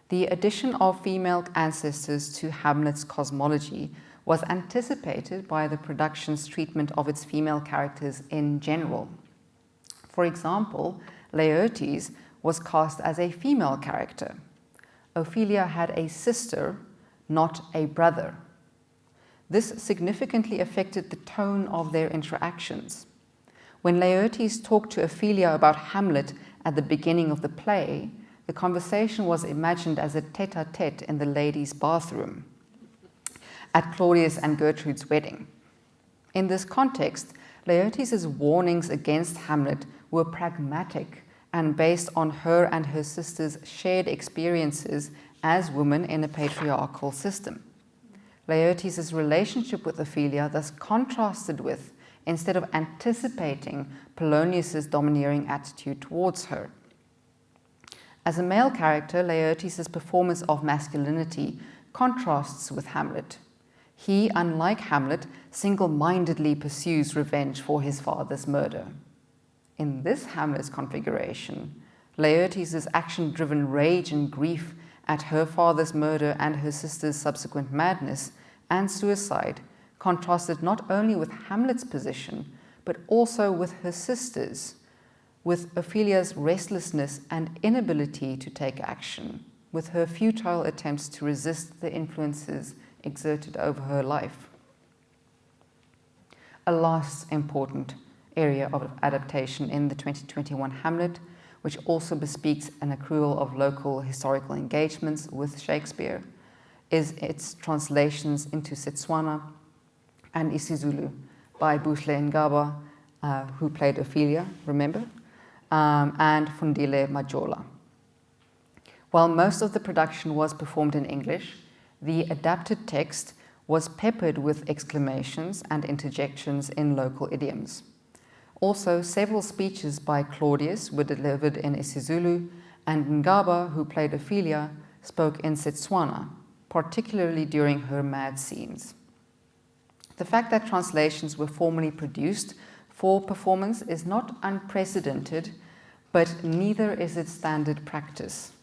The addition of female ancestors to Hamlet's cosmology was anticipated by the production's treatment of its female characters in general. For example, Laertes was cast as a female character. Ophelia had a sister, not a brother. This significantly affected the tone of their interactions. When Laertes talked to Ophelia about Hamlet at the beginning of the play, the conversation was imagined as a tête-à-tête in the ladies' bathroom at Claudius and Gertrude's wedding. In this context, Laertes' warnings against Hamlet were pragmatic and based on her and her sister's shared experiences as women in a patriarchal system. Laertes' relationship with Ophelia thus contrasted with, instead of anticipating, Polonius's domineering attitude towards her. As a male character, Laertes' performance of masculinity contrasts with Hamlet. He, unlike Hamlet, single-mindedly pursues revenge for his father's murder. In this Hamlet's configuration, Laertes' action-driven rage and grief at her father's murder and her sister's subsequent madness and suicide contrasted not only with Hamlet's position, but also with her sister's, with Ophelia's restlessness and inability to take action, with her futile attempts to resist the influences exerted over her life. A last important area of adaptation in the 2021 Hamlet which also bespeaks an accrual of local historical engagements with Shakespeare, is its translations into Setswana and isiZulu by Buhle Ngaba, who played Ophelia, remember, and Fundile Majola. While most of the production was performed in English, the adapted text was peppered with exclamations and interjections in local idioms. Also, several speeches by Claudius were delivered in isiZulu, and Ngaba, who played Ophelia, spoke in Setswana, particularly during her mad scenes. The fact that translations were formally produced for performance is not unprecedented, but neither is it standard practice.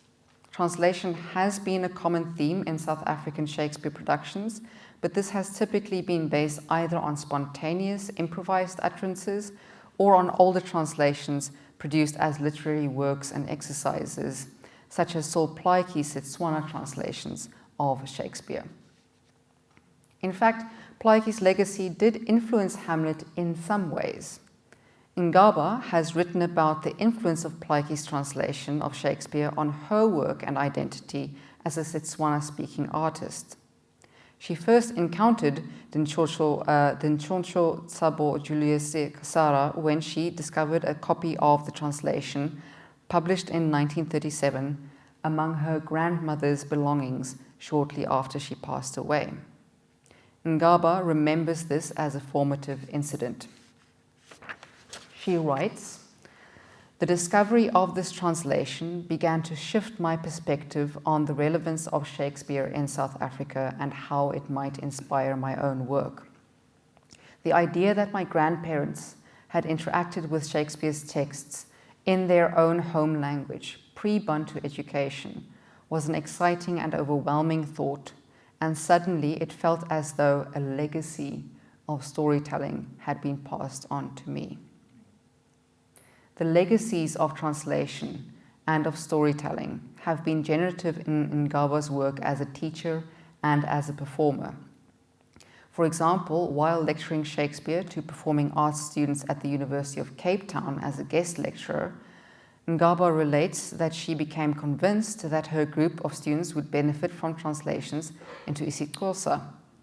Translation has been a common theme in South African Shakespeare productions, but this has typically been based either on spontaneous, improvised utterances or on older translations produced as literary works and exercises, such as Saul Plaatje's Setswana translations of Shakespeare. In fact, Plaatje's legacy did influence Hamlet in some ways. Ngaba has written about the influence of Plaatje's translation of Shakespeare on her work and identity as a Setswana-speaking artist. She first encountered Dintshotsho Tsabo Julius Kasara when she discovered a copy of the translation published in 1937 among her grandmother's belongings shortly after she passed away. Ngaba remembers this as a formative incident. She writes, "The discovery of this translation began to shift my perspective on the relevance of Shakespeare in South Africa and how it might inspire my own work. The idea that my grandparents had interacted with Shakespeare's texts in their own home language, pre-Bantu education, was an exciting and overwhelming thought, and suddenly it felt as though a legacy of storytelling had been passed on to me." The legacies of translation and of storytelling have been generative in Ngaba's work as a teacher and as a performer. For example, while lecturing Shakespeare to performing arts students at the University of Cape Town as a guest lecturer, Ngaba relates that she became convinced that her group of students would benefit from translations into isiXhosa,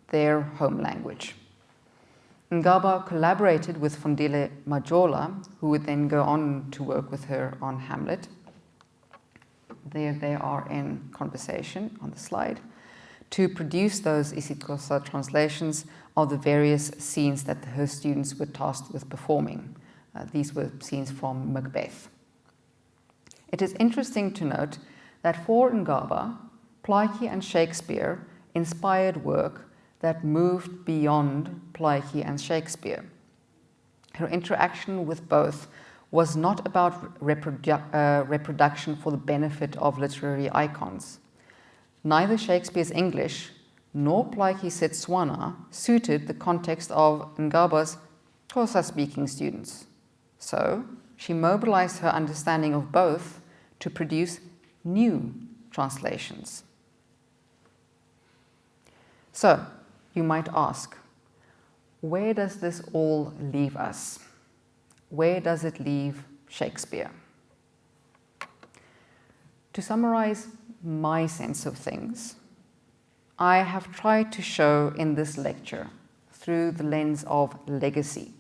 their home language. Ngaba collaborated with Fundile Majola, who would then go on to work with her on Hamlet. There they are in conversation on the slide, to produce those isiXhosa translations of the various scenes that her students were tasked with performing. These were scenes from Macbeth. It is interesting to note that for Ngaba, Plaatje and Shakespeare inspired work that moved beyond Plaatje and Shakespeare. Her interaction with both was not about reproduction for the benefit of literary icons. Neither Shakespeare's English nor Plaatje's Setswana suited the context of Ngaba's Xhosa-speaking students. So she mobilized her understanding of both to produce new translations. So, you might ask, where does this all leave us? Where does it leave Shakespeare? To summarize my sense of things, I have tried to show in this lecture, through the lens of legacy,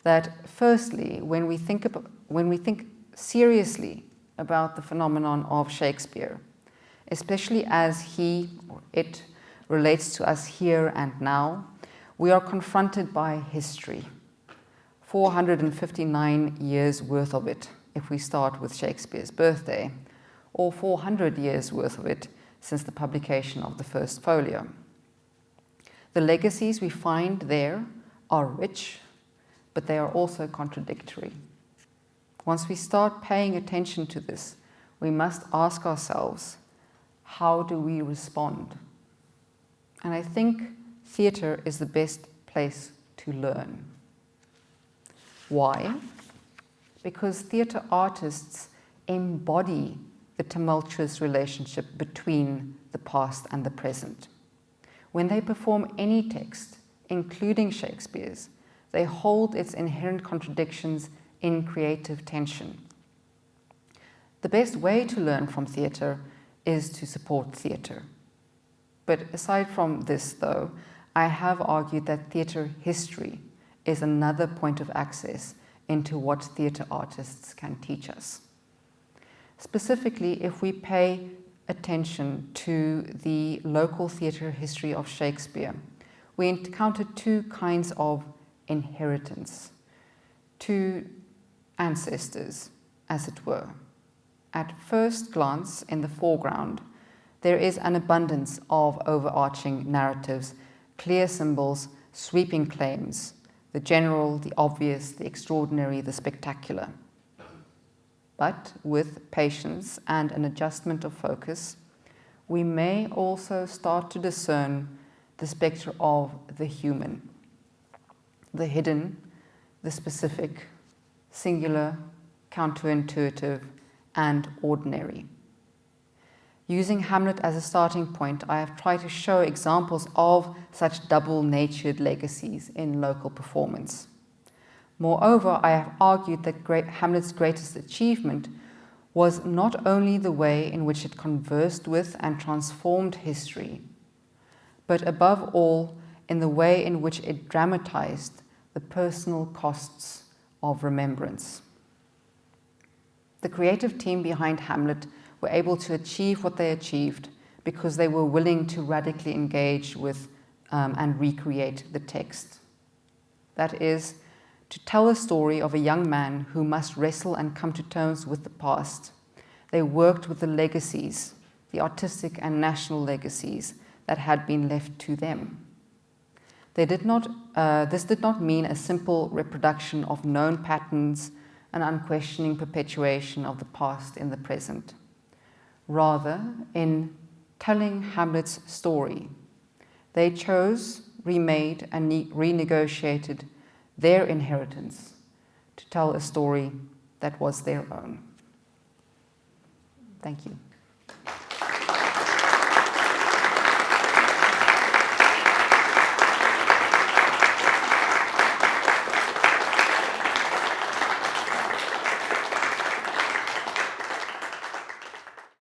that firstly, when we think seriously about the phenomenon of Shakespeare, especially as he or it relates to us here and now, we are confronted by history. 459 years worth of it, if we start with Shakespeare's birthday, or 400 years worth of it since the publication of the first folio. The legacies we find there are rich, but they are also contradictory. Once we start paying attention to this, we must ask ourselves, how do we respond? And I think theatre is the best place to learn. Why? Because theatre artists embody the tumultuous relationship between the past and the present. When they perform any text, including Shakespeare's, they hold its inherent contradictions in creative tension. The best way to learn from theatre is to support theatre. But aside from this, though, I have argued that theatre history is another point of access into what theatre artists can teach us. Specifically, if we pay attention to the local theatre history of Shakespeare, we encounter two kinds of inheritance, two ancestors, as it were. At first glance, in the foreground, there is an abundance of overarching narratives, clear symbols, sweeping claims, the general, the obvious, the extraordinary, the spectacular. But with patience and an adjustment of focus, we may also start to discern the spectre of the human, the hidden, the specific, singular, counterintuitive, and ordinary. Using Hamlet as a starting point, I have tried to show examples of such double-natured legacies in local performance. Moreover, I have argued that Hamlet's greatest achievement was not only the way in which it conversed with and transformed history, but above all, in the way in which it dramatized the personal costs of remembrance. The creative team behind Hamlet were able to achieve what they achieved because they were willing to radically engage with and recreate the text. That is, to tell a story of a young man who must wrestle and come to terms with the past. They worked with the legacies, the artistic and national legacies that had been left to them. This did not mean a simple reproduction of known patterns, an unquestioning perpetuation of the past in the present. Rather, in telling Hamlet's story, they chose, remade, and renegotiated their inheritance to tell a story that was their own. Thank you.